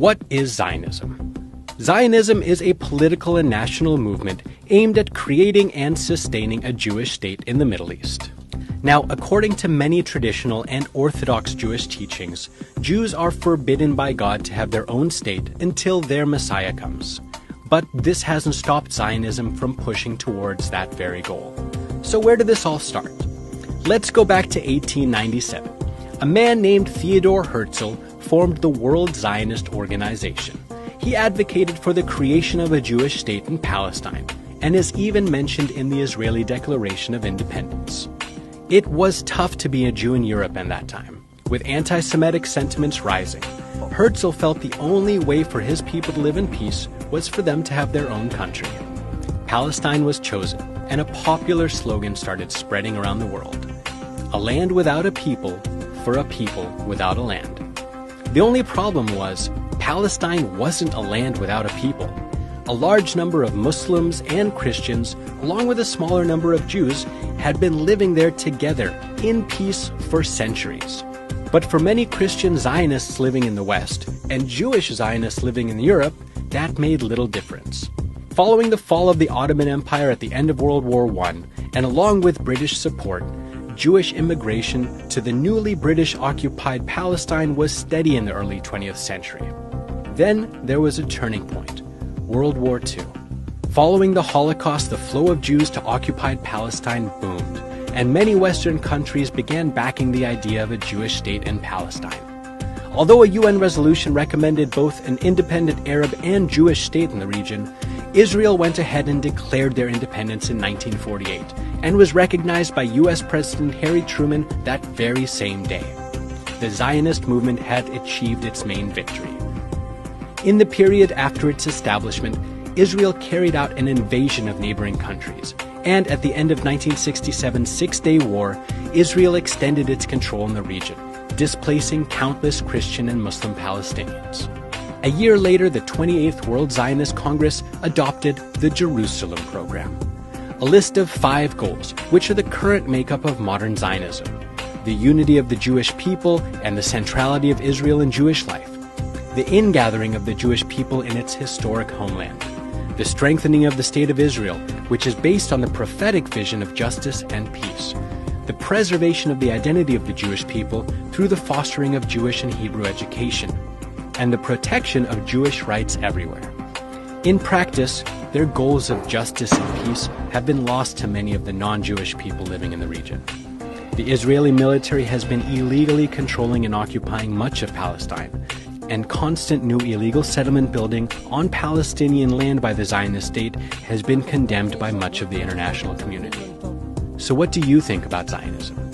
What is Zionism? Zionism is a political and national movement aimed at creating and sustaining a Jewish state in the Middle East. Now, according to many traditional and Orthodox Jewish teachings, Jews are forbidden by God to have their own state until their Messiah comes. But this hasn't stopped Zionism from pushing towards that very goal. So where did this all start? Let's go back to 1897. A man named Theodor Herzl formed the World Zionist Organization. He advocated for the creation of a Jewish state in Palestine, and is even mentioned in the Israeli Declaration of Independence. It was tough to be a Jew in Europe at that time, with anti-Semitic sentiments rising. Herzl felt the only way for his people to live in peace was for them to have their own country. Palestine was chosen, and a popular slogan started spreading around the world: a land without a people, for a people without a land. The only problem was, Palestine wasn't a land without a people. A large number of Muslims and Christians, along with a smaller number of Jews, had been living there together in peace for centuries. But for many Christian Zionists living in the West and Jewish Zionists living in Europe, that made little difference. Following the fall of the Ottoman Empire at the end of World War I, and along with British support, Jewish immigration to the newly British-occupied Palestine was steady in the early 20th century. Then there was a turning point: World War II. Following the Holocaust, the flow of Jews to occupied Palestine boomed, and many Western countries began backing the idea of a Jewish state in Palestine. Although a UN resolution recommended both an independent Arab and Jewish state in the region, Israel went ahead and declared their independence in 1948, and was recognized by US President Harry Truman that very same day. The Zionist movement had achieved its main victory. In the period after its establishment, Israel carried out an invasion of neighboring countries, and at the end of 1967's Six-Day War, Israel extended its control in the region, displacing countless Christian and Muslim Palestinians. A year later, the 28th World Zionist Congress adopted the Jerusalem Program, a list of 5 goals, which are the current makeup of modern Zionism: the unity of the Jewish people and the centrality of Israel in Jewish life, the ingathering of the Jewish people in its historic homeland, the strengthening of the State of Israel, which is based on the prophetic vision of justice and peace, the preservation of the identity of the Jewish people through the fostering of Jewish and Hebrew education, and the protection of Jewish rights everywhere. In practice, their goals of justice and peace have been lost to many of the non-Jewish people living in the region. The Israeli military has been illegally controlling and occupying much of Palestine, and constant new illegal settlement building on Palestinian land by the Zionist state has been condemned by much of the international community. So what do you think about Zionism?